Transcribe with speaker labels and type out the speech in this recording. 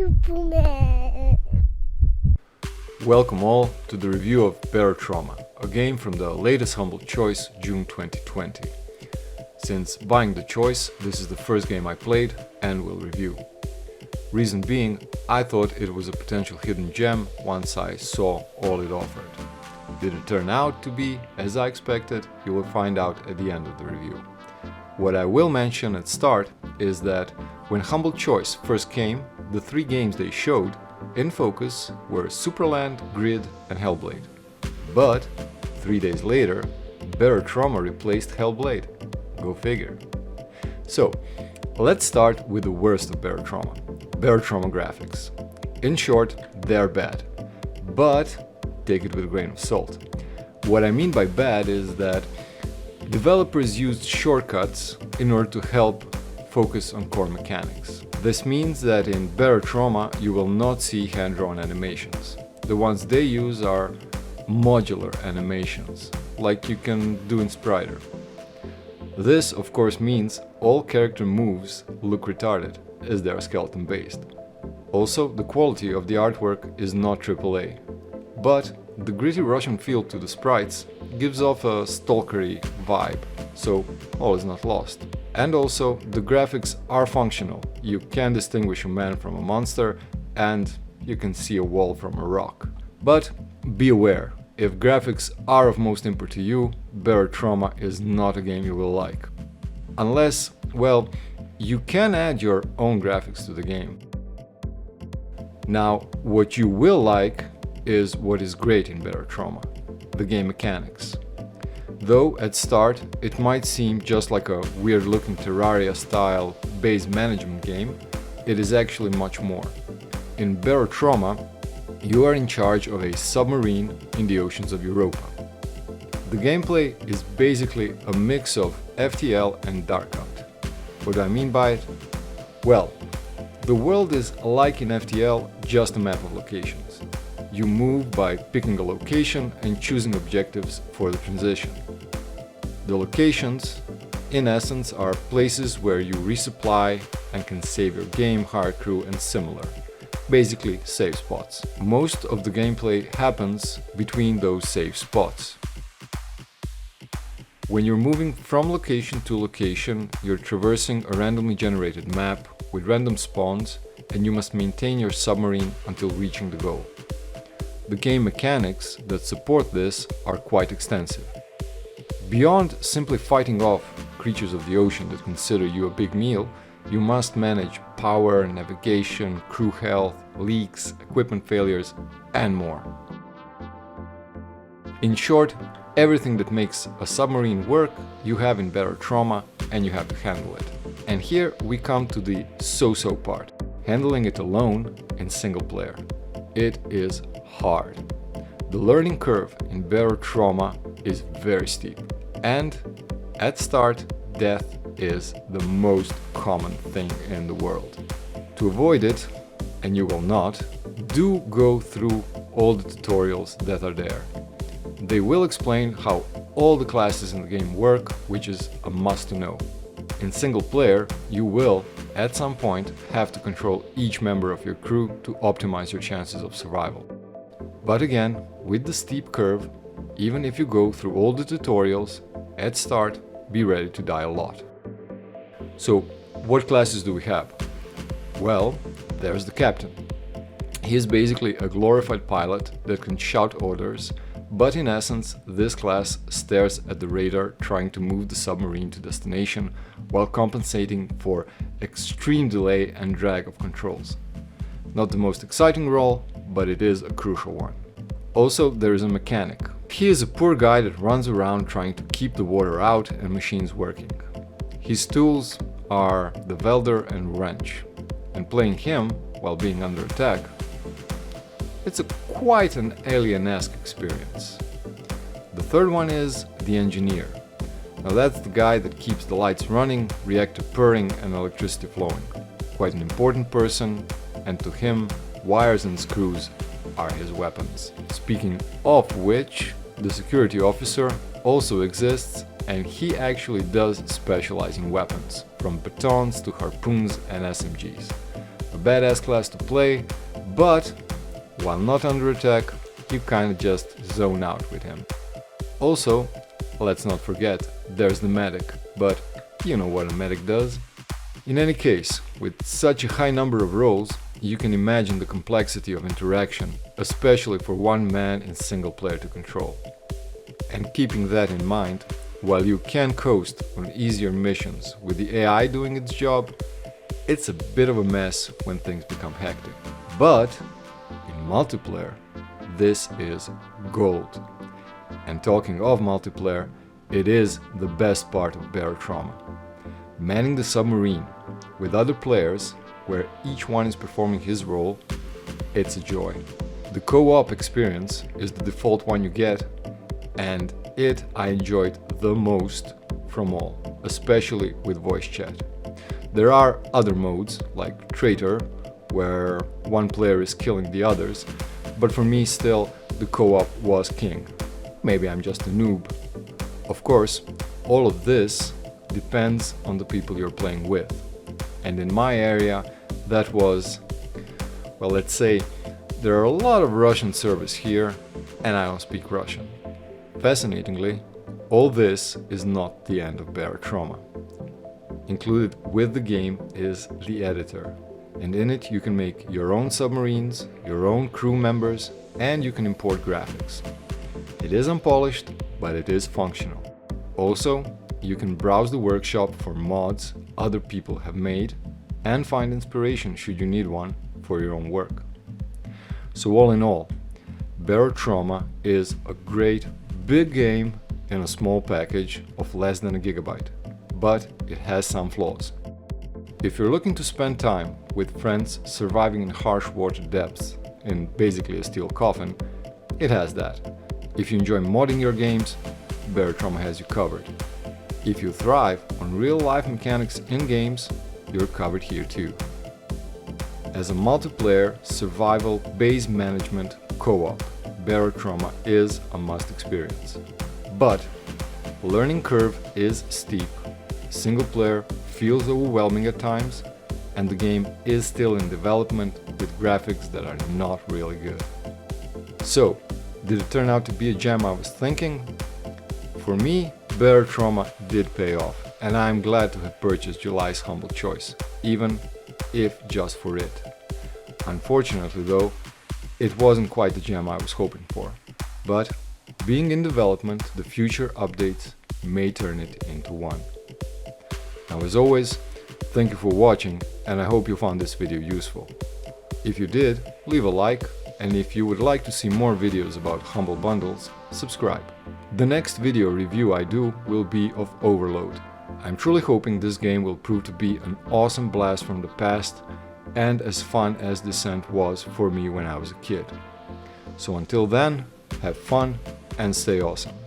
Speaker 1: Superman.
Speaker 2: Welcome all to the review of Barotrauma, a game from the latest Humble Choice, June 2020. Since buying the choice, this is the first game I played and will review. Reason being, I thought it was a potential hidden gem once I saw all it offered. Did it turn out to be as I expected? You will find out at the end of the review. What I will mention at start is that when Humble Choice first came, the three games they showed in focus were Superland, Grid and Hellblade. But 3 days later, Barotrauma replaced Hellblade. Go figure. So, let's start with the worst of Barotrauma. Barotrauma graphics. In short, they're bad. But take it with a grain of salt. What I mean by bad is that developers used shortcuts in order to help focus on core mechanics. This means that in Barotrauma you will not see hand-drawn animations. The ones they use are modular animations, like you can do in Spriter. This of course means all character moves look retarded, as they are skeleton based. Also, the quality of the artwork is not AAA, but the gritty Russian feel to the sprites gives off a stalkery vibe, so all is not lost. And also, the graphics are functional. You can distinguish a man from a monster, and you can see a wall from a rock. But be aware, if graphics are of most import to you, Barotrauma is not a game you will like. Unless, well, you can add your own graphics to the game. Now, what you will like is what is great in Barotrauma, the game mechanics. Though at start it might seem just like a weird looking Terraria-style base management game, it is actually much more. In Barotrauma, you are in charge of a submarine in the oceans of Europa. The gameplay is basically a mix of FTL and Dark Hunt. What do I mean by it? Well, the world is like in FTL, just a map of locations. You move by picking a location and choosing objectives for the transition. The locations, in essence, are places where you resupply and can save your game, hire crew and similar. Basically, save spots. Most of the gameplay happens between those save spots. When you're moving from location to location, you're traversing a randomly generated map with random spawns, and you must maintain your submarine until reaching the goal. The game mechanics that support this are quite extensive. Beyond simply fighting off creatures of the ocean that consider you a big meal, you must manage power, navigation, crew health, leaks, equipment failures, and more. In short, everything that makes a submarine work you have in Barotrauma, and you have to handle it. And here we come to the so-so part, handling it alone in single player. It is hard. The learning curve in Barotrauma is very steep, and at start, death is the most common thing in the world. To avoid it, and you will not, do go through all the tutorials that are there. They will explain how all the classes in the game work, which is a must to know. In single player, you will, at some point, have to control each member of your crew to optimize your chances of survival. But again, with the steep curve, even if you go through all the tutorials, at start, be ready to die a lot. So, what classes do we have? Well, there's the captain. He is basically a glorified pilot that can shout orders, but in essence, this class stares at the radar trying to move the submarine to destination while compensating for extreme delay and drag of controls. Not the most exciting role, but it is a crucial one. Also, there is a mechanic. He is a poor guy that runs around trying to keep the water out and machines working. His tools are the welder and wrench, and playing him while being under attack, it's quite an alien-esque experience. The third one is the engineer. Now that's the guy that keeps the lights running, reactor purring and electricity flowing. Quite an important person, and to him, wires and screws are his weapons. Speaking of which, the security officer also exists, and he actually does specialize in weapons, from batons to harpoons and SMGs. badass class to play, but while not under attack, you kinda just zone out with him. Also, let's not forget, there's the medic, but you know what a medic does. In any case, with such a high number of roles, you can imagine the complexity of interaction, especially for one man in single player to control. And keeping that in mind, while you can coast on easier missions with the AI doing its job, it's a bit of a mess when things become hectic. But in multiplayer, this is gold. And talking of multiplayer, it is the best part of Barotrauma. Manning the submarine with other players, where each one is performing his role, it's a joy. The co-op experience is the default one you get, and it I enjoyed the most from all, especially with voice chat. There are other modes, like Traitor, where one player is killing the others, but for me still, the co-op was king. Maybe I'm just a noob. Of course, all of this depends on the people you're playing with. And in my area, that was, well, let's say, there are a lot of Russian servers here, and I don't speak Russian. Fascinatingly, all this is not the end of Barotrauma. Included with the game is the editor, and in it you can make your own submarines, your own crew members, and you can import graphics. It is unpolished, but it is functional. Also, you can browse the workshop for mods other people have made and find inspiration should you need one for your own work. So all in all, Barotrauma is a great big game in a small package of less than a gigabyte, but it has some flaws. If you're looking to spend time with friends surviving in harsh water depths in basically a steel coffin, it has that. If you enjoy modding your games, Barotrauma has you covered. If you thrive on real-life mechanics in games, you're covered here too. As a multiplayer, survival, base management co-op, Barotrauma is a must experience. But learning curve is steep, single player feels overwhelming at times, and the game is still in development with graphics that are not really good. So, did it turn out to be a gem I was thinking? For me, Barotrauma did pay off, and I'm glad to have purchased July's humble choice, even if just for it. Unfortunately though, it wasn't quite the gem I was hoping for, but being in development, the future updates may turn it into one. Now as always, thank you for watching, and I hope you found this video useful. If you did, leave a like, and if you would like to see more videos about humble bundles, subscribe. The next video review I do will be of Overload. I'm truly hoping this game will prove to be an awesome blast from the past and as fun as Descent was for me when I was a kid. So until then, have fun and stay awesome.